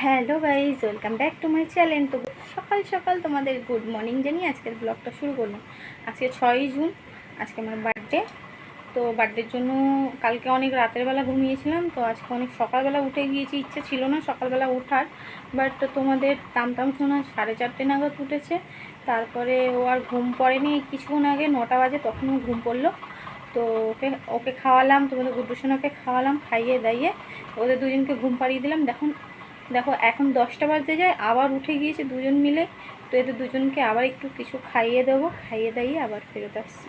Hello guys, welcome back to my channel. তো সকাল সকাল তোমাদের গুড মর্নিং জানিয়ে আজকের ব্লগটা শুরু করলাম। আজকে 6ই জুন, আজকে আমার বার্থডে। তো বার্থডের জন্য কালকে অনেক রাতের বেলা ঘুমিয়েছিলাম, তো আজকে অনেক সকালবেলা উঠে গিয়েছি। ইচ্ছে ছিল না সকালবেলা ওঠার, বাট তোমাদের তামতাম শোনা 4:30 নাগাদ উঠেছে। তারপরে ও আর ঘুম পড়েনি, কিছুক্ষণ আগে 9টা বাজে তখনও ঘুম পড়লো। তো ওকে খাওয়ালাম, তোমাদের গুড্ডু সোনাকে খাওয়ালাম, খাইয়ে দাইয়ে ওদের দুজনকে ঘুম পাড়িয়ে দিলাম। দেখো এখন 10টা বাজতে যায়, আবার উঠে গিয়েছে দুজন মিলে। তো এদের দুজনকে আবার একটু কিছু খাইয়ে দেবো, খাইয়ে দাইয়ে আবার ফেরত আসছি।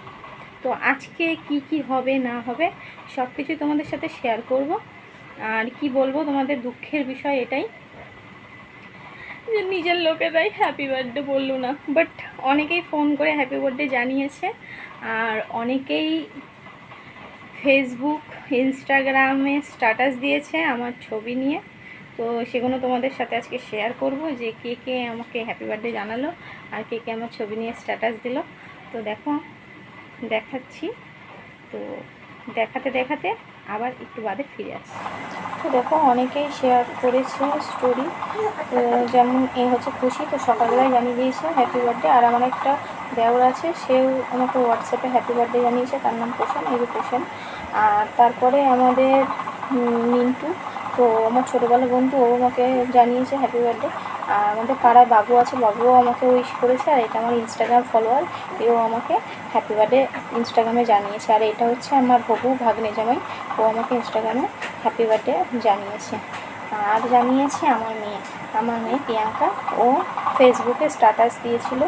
তো আজকে কি কি হবে না হবে সব কিছুই তোমাদের সাথে শেয়ার করব। আর কি বলবো, তোমাদের দুঃখের বিষয় এটাই যে নিজের লোকেরাই হ্যাপি বার্থডে বললো না, বাট অনেকেই ফোন করে হ্যাপি বার্থডে জানিয়েছে। আর অনেকেই ফেসবুক ইনস্টাগ্রামে স্ট্যাটাস দিয়েছে আমার ছবি নিয়ে। তো সেগুলো তোমাদের সাথে আজকে শেয়ার করব যে কে কে আমাকে হ্যাপি বার্থডে জানালো আর কে কে আমার ছবি নিয়ে স্ট্যাটাস দিল। তো দেখো দেখাচ্ছি। তো দেখাতে দেখাতে আবার একটু বাদে ফিরে আসছি। তো দেখো অনেকেই শেয়ার করেছে স্টোরি, যেমন এ হচ্ছে খুশি, তো সকালবেলায় জানিয়ে দিয়েছে হ্যাপি বার্থডে। আর আমার একটা দেওর আছে, সেও আমাকে হোয়াটসঅ্যাপে হ্যাপি বার্থডে জানিয়েছে, তার নাম পোষণ, এই যে পোষণ। আর তারপরে আমাদের মিন্টু, তো আমার ছোটোবেলার বন্ধু, ও আমাকে জানিয়েছে হ্যাপি বার্থডে। আর আমাদের পাড়ায় বাবু আছে, বাবুও আমাকে উইশ করেছে। আর এটা আমার ইনস্টাগ্রাম ফলোয়ার, এও আমাকে হ্যাপি বার্থডে ইনস্টাগ্রামে জানিয়েছে। আর এটা হচ্ছে আমার হবু ভাগ্নে জামাই, ও আমাকে ইনস্টাগ্রামে হ্যাপি বার্থডে জানিয়েছে। আর জানিয়েছে আমার মেয়ে প্রিয়াঙ্কা, ও ফেসবুকে স্ট্যাটাস দিয়েছিল।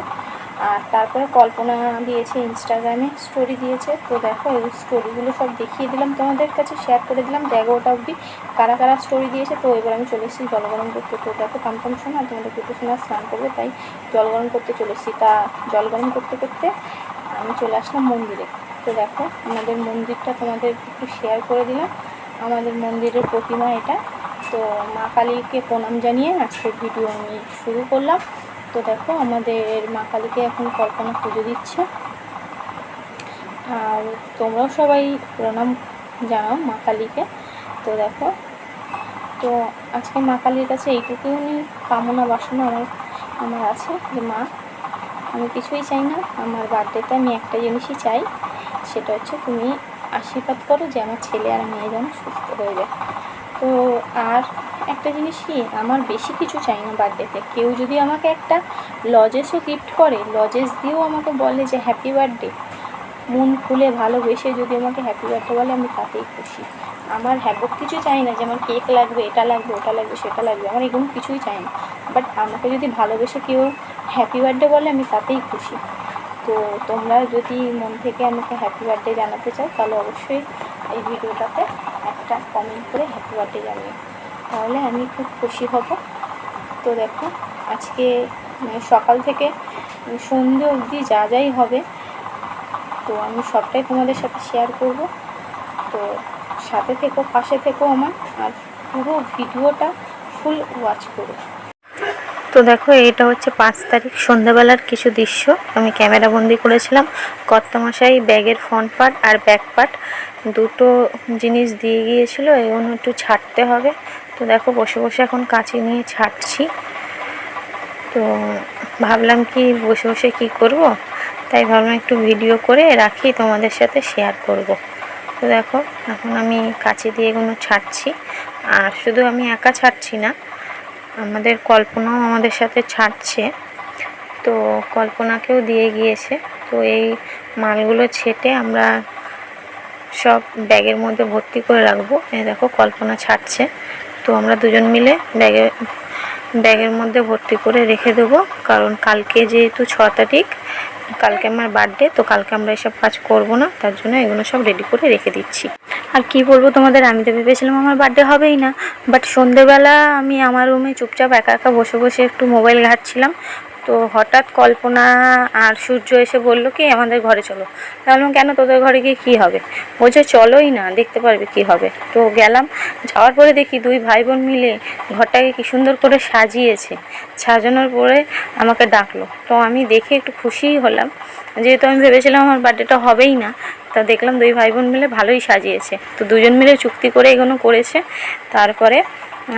আর তারপরে কল্পনা দিয়েছে ইনস্টাগ্রামে স্টোরি দিয়েছে। তো দেখো এই স্টোরিগুলো সব দেখিয়ে দিলাম, তোমাদের কাছে শেয়ার করে দিলাম যে 11টা অবধি কারা কারা স্টোরি দিয়েছে। তো এবার আমি চলে এসেছি জল গরম করতে। তো দেখো টামটাম শোনা, আর তোমাদের দুটো শোনা স্নান করবে, তাই জল গরম করতে চলে এসেছি। তা জল গরম করতে করতে আমি চলে আসলাম মন্দিরে। তো দেখো আমাদের মন্দিরটা তোমাদের একটু শেয়ার করে দিলাম। আমাদের মন্দিরের প্রতিমা এটা। তো মা কালীকে প্রণাম জানিয়ে আজকের ভিডিও আমি শুরু করলাম। তো দেখো আমাদের মা কালীকে এখন কল্পনা পুজো দিচ্ছে, আর তোমরাও সবাই প্রণাম জানাও মা কালীকে। তো দেখো, তো আজকে মা কালীর কাছে এইটুকুনি কামনা বাসনা আমার আছে যে মা, আমি কিছুই চাই না, আমার বার্থডেতে আমি একটা জিনিসই চাই, সেটা হচ্ছে তুমি আশীর্বাদ করো যে আমার ছেলে আর মেয়ে যেন সুস্থ হয়ে যায়। তো আর একটা জিনিস কি, আমার বেশি কিছু চাই না বার্থডেতে। কেউ যদি আমাকে একটা লজেসও গিফট করে, লজেস দিয়েও আমাকে বলে যে হ্যাপি বার্থডে, মন খুলে ভালোবেসে যদি আমাকে হ্যাপি বার্থডে বলে, আমি তাতেই খুশি। আমার হ্যাপক কিছু চাই না যে আমার কেক লাগবে, এটা লাগবে, ওটা লাগবে, সেটা লাগবে, আমার এগুলো কিছুই চাই না। বাট আমাকে যদি ভালোবেসে কেউ হ্যাপি বার্থডে বলে, আমি তাতেই খুশি। তো তোমরা যদি মন থেকে আমাকে হ্যাপি বার্থডে জানাতে চাও, তাহলে অবশ্যই এই ভিডিওটাতে একটা কমেন্ট করে হ্যাপি বার্থডে জানিও, তাহলে আমি খুব খুশি হব। তো দেখো আজকে সকাল থেকে সন্ধ্যে অবধি যা যাই হবে, তো আমি সবটাই তোমাদের সাথে শেয়ার করব। তো সাথে থেকো, পাশে থেকো আমার, আর পুরো ভিডিওটা ফুল ওয়াচ করো। তো দেখো এটা হচ্ছে 5 তারিখ সন্ধ্যাবেলার কিছু দৃশ্য আমি ক্যামেরা বন্দি করেছিলাম। কর্তামশাই ব্যাগের ফ্রন্ট পার্ট আর ব্যাক পার্ট দুটো জিনিস দিয়ে গিয়েছিলো, এগুলো একটু ছাড়তে হবে। তো দেখো বসে বসে এখন কাঁচি নিয়ে ছাড়ছি। তো ভাবলাম কি বসে বসে কি করব, তাই ভাবলাম একটু ভিডিও করে রাখি, তোমাদের সাথে শেয়ার করব। তো দেখো এখন আমি কাঁচি দিয়ে এগুলো ছাড়ছি। আর শুধু আমি একা ছাড়ছি না, আমাদের কল্পনাও আমাদের সাথে ছাড়ছে। তো কল্পনাকেও দিয়ে গিয়েছে। তো এই মালগুলো ছেটে আমরা সব ব্যাগের মধ্যে ভর্তি করে রাখবো। এই দেখো কল্পনা ছাড়ছে, তো আমরা দুজন মিলে ব্যাগের মধ্যে ভর্তি করে রেখে দেবো। কারণ কালকে যেহেতু 6 তারিখ, কালকে আমার বার্থডে, তো কালকে আমরা এসব কাজ করব না, তার জন্য এগুলো সব রেডি করে রেখে দিচ্ছি। আর কি বলবো তোমাদের, আমি তো ভেবেছিলাম আমার বার্থডে হবেই না, বাট সন্ধেবেলা আমি আমার রুমে চুপচাপ একা একা বসে বসে একটু মোবাইল ঘাঁটছিলাম। তো হঠাৎ কল্পনা আর সূর্য এসে বললো কি আমাদের ঘরে চলো। বললাম কেন, তোদের ঘরে গিয়ে কী হবে? বলছে চলোই না, দেখতে পারবে কি হবে। তো গেলাম, যাওয়ার পরে দেখি দুই ভাই বোন মিলে ঘরটাকে কি সুন্দর করে সাজিয়েছে। সাজানোর পরে আমাকে ডাকলো, তো আমি দেখে একটু খুশিই হলাম, যেহেতু আমি ভেবেছিলাম আমার বার্থডেটা হবেই না। তা দেখলাম দুই ভাই বোন মিলে ভালোই সাজিয়েছে। তো দুজন মিলে চুক্তি করে এগুলো করেছে। তারপরে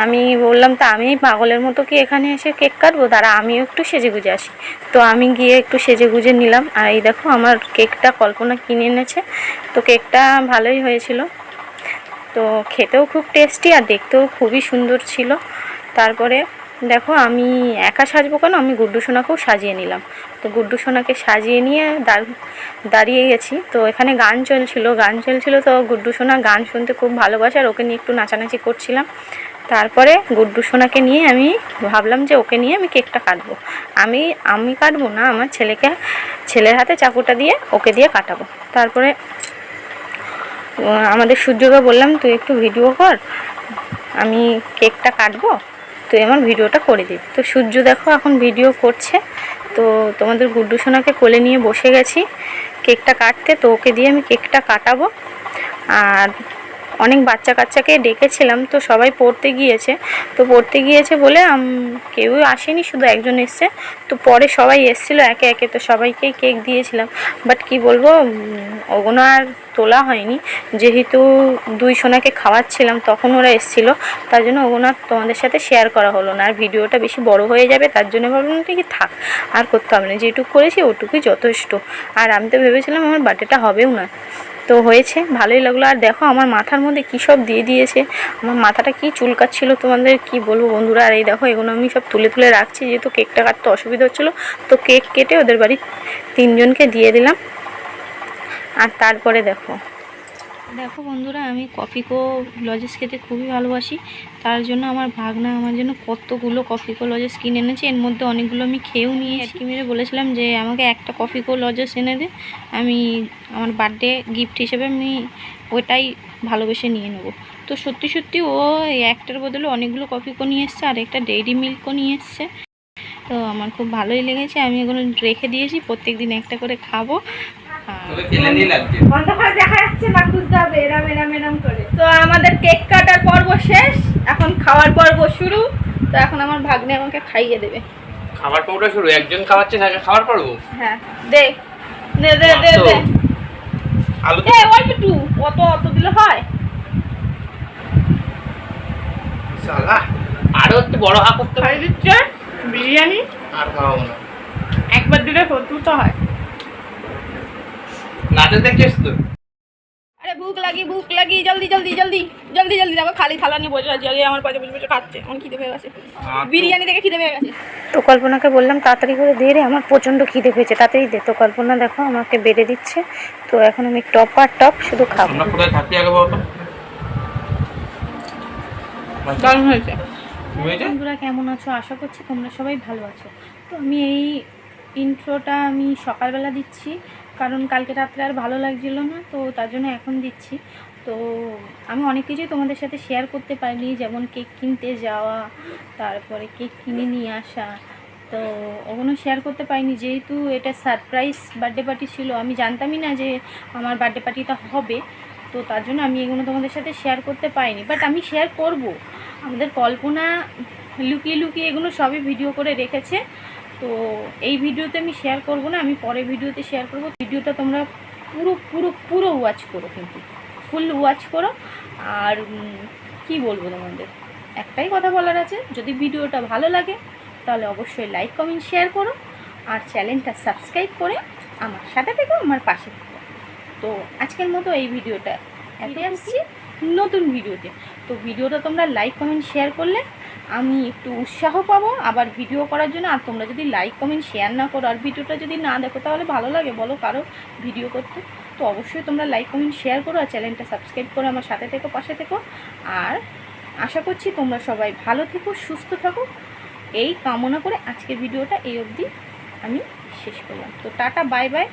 আমি বললাম তা আমি পাগলের মতো কি এখানে এসে কেক কাটবো, দাঁড়া আমিও একটু সেজেগুজে আসি। তো আমি গিয়ে একটু সেজেগুজে নিলাম। আর এই দেখো আমার কেকটা কল্পনা কিনে এনেছে। তো কেকটা ভালোই হয়েছিল, তো খেতেও খুব টেস্টি আর দেখতেও খুবই সুন্দর ছিল। তারপরে দেখো আমি একা সাজবো কেন, আমি গুড্ডু সোনাকেও সাজিয়ে নিলাম। তো গুড্ডু সোনাকে সাজিয়ে নিয়ে দাঁড়িয়ে গেছি। তো এখানে গান চলছিল, তো গুড্ডু সোনা গান শুনতে খুব ভালোবাসে আর ওকে নিয়ে একটু নাচানাচি করছিলাম। তারপরে গুড্ডু সোনাকে নিয়ে আমি ভাবলাম যে ওকে নিয়ে আমি কেকটা কাটবো। আমি কাটবো না, আমার ছেলের হাতে চাকুটা দিয়ে ওকে দিয়ে কাটাবো। তারপরে আমাদের সূর্যকে বললাম তুই একটু ভিডিও কর, আমি কেকটা কাটবো, তুই আমার ভিডিওটা করে দিবি। তো সূর্য দেখো এখন ভিডিও করছে। তো তোমাদের গুড্ডু সোনাকে কোলে নিয়ে বসে গেছি কেকটা কাটতে। তো ওকে দিয়ে আমি কেকটা কাটাবো। আর অনেক বাচ্চা কাচ্চাকে ডেকেছিলাম, তো সবাই পড়তে গিয়েছে বলে কেউ আসেনি, শুধু একজন এসছে। তো পরে সবাই এসেছিলো একে একে, তো সবাইকেই কেক দিয়েছিলাম। বাট কি বলবো, ওগুলো আর তোলা হয়নি, যেহেতু দুই সোনাকে খাওয়াচ্ছিলাম তখন ওরা এসেছিলো, তার জন্য ওগুলো তোমাদের সাথে শেয়ার করা হলো না। আর ভিডিওটা বেশি বড় হয়ে যাবে, তার জন্য ভাবলাম কি থাক, আর করতে হবে না, যেটুকু করেছি ওটুকুই যথেষ্ট। আর আমি তো ভেবেছিলাম আমার বার্থডেটা হবেও না, তো হয়েছে, ভালোই লাগলো। আর দেখো আমার মাথার মধ্যে কী সব দিয়ে দিয়েছে, আমার মাথাটা কি চুলকাচ্ছিল তোমাদের কি বলবো বন্ধুরা। আর এই দেখো এগুলো আমি সব তুলে রাখছি, যেহেতু কেকটা কাটতে অসুবিধা হচ্ছিলো। তো কেক কেটে ওদের বাড়ির 3 জনকে দিয়ে দিলাম। আর তারপরে দেখো বন্ধুরা, আমি কফিকো লজেস খেতে খুবই ভালোবাসি, তার জন্য আমার ভাগনা আমার জন্য কতগুলো কফিকো লজেস কিনে এনেছে। এর মধ্যে অনেকগুলো আমি খেয়েও নিয়েছি। মেরে বলেছিলাম যে আমাকে একটা কফিকো লজেস এনে দে, আমি আমার বার্থডে গিফট হিসেবে আমি ওইটাই ভালোবেসে নিয়ে নেবো। তো সত্যি ও একটার বদলে অনেকগুলো কফিকো নিয়ে এসছে, আর একটা ডেইরি মিল্কও নিয়ে এসছে। তো আমার খুব ভালোই লেগেছে, আমি এগুলো রেখে দিয়েছি, প্রত্যেক দিন একটা করে খাবো। দেখা যাচ্ছে না, খুঁজতে হবে এরাম করে। তো আমাদের কেক কাটার পর্ব শেষ, এখন খাওয়ার পর্ব শুরু। তো এখন আমার ভাগ্নে আমাকে খাইয়ে দেবে। খাবার পর্বটা শুরু, একজন খাওয়াচ্ছে তাকে খাবার পর্ব। হ্যাঁ দে দে দে দে দে আলু এ অল্প একটু, অত দিলে হয়? শালা আরো একটু বড় হা করতে খাই দিচ্ছে বিরিয়ানি, আর খাওয়াবো না, একবার দিলে হতো তো হয়। নাচে দেখছিস তো? আরে ভুক লাগি, জলদি দেখো খালি থালা নিয়ে বসে আছে, আমার পাশে বসে খাচ্ছে, আমার খিদে পেয়ে গেছে, বিরিয়ানি দেখে খিদে পেয়ে গেছে। তো কল্পনাকে বললাম তাড়াতাড়ি করে দে রে, আমার প্রচণ্ড খিদে পেয়েছে, তাড়াতাড়ি দে। তো কল্পনা দেখো আমাকে বেড়ে দিচ্ছে। তো এখন আমি টপ শুধু খাবো। আমরা কোথায় থাকি আগে বলতো? দারুণ হয়েছে। বন্ধুরা কেমন আছো? আশা করছি তোমরা সবাই ভালো আছো। তো আমি এই ইন্ট্রোটা আমি সকালবেলা দিচ্ছি, কারণ কালকে রাত্রে আর ভালো লাগছিল না, তো তার জন্য এখন দিচ্ছি। তো আমি অনেক কিছুই তোমাদের সাথে শেয়ার করতে পারিনি, যেমন কেক কিনতে যাওয়া, তারপরে কেক কিনে নিয়ে আসা, তো ওগুলো শেয়ার করতে পারিনি, যেহেতু এটা সারপ্রাইজ বার্থডে পার্টি ছিল। আমি জানতামই না যে আমার বার্থডে পার্টিটা হবে, তো তার জন্য আমি এগুলো তোমাদের সাথে শেয়ার করতে পারিনি। বাট আমি শেয়ার করব, আমাদের কল্পনা লুকিয়ে এগুলো সবই ভিডিও করে রেখেছে। তো এই ভিডিওতে আমি শেয়ার করব না, আমি পরে ভিডিওতে শেয়ার করব। ভিডিওটা তোমরা পুরো ওয়াচ করো, কিন্তু ফুল ওয়াচ করো। আর কি বলবো তোমাদের, একটাই কথা বলার আছে, যদি ভিডিওটা ভালো লাগে তাহলে অবশ্যই লাইক কমেন্ট শেয়ার করো, আর চ্যানেলটা সাবস্ক্রাইব করে আমার সাথে থেকো, আমার পাশে থেকো। তো আজকের মতো এই ভিডিওটা এত আসছি নতুন ভিডিওতে। তো ভিডিওটা তোমরা লাইক কমেন্ট শেয়ার করলে আমি একটু উৎসাহ পাবো আবার ভিডিও করার জন্য। আর তোমরা যদি লাইক কমেন্ট শেয়ার না করো আর ভিডিওটা যদি না দেখো, তাহলে ভালো লাগে বলো কারো ভিডিও করতে? তো অবশ্যই তোমরা লাইক কমেন্ট শেয়ার করো আর চ্যানেলটা সাবস্ক্রাইব করে আমার সাথে থেকো, পাশে থেকো। আর আশা করছি তোমরা সবাই ভালো থেকো, সুস্থ থাকো, এই কামনা করে আজকের ভিডিওটা এই অবধি আমি শেষ করলাম। তো টাটা, বাই বাই।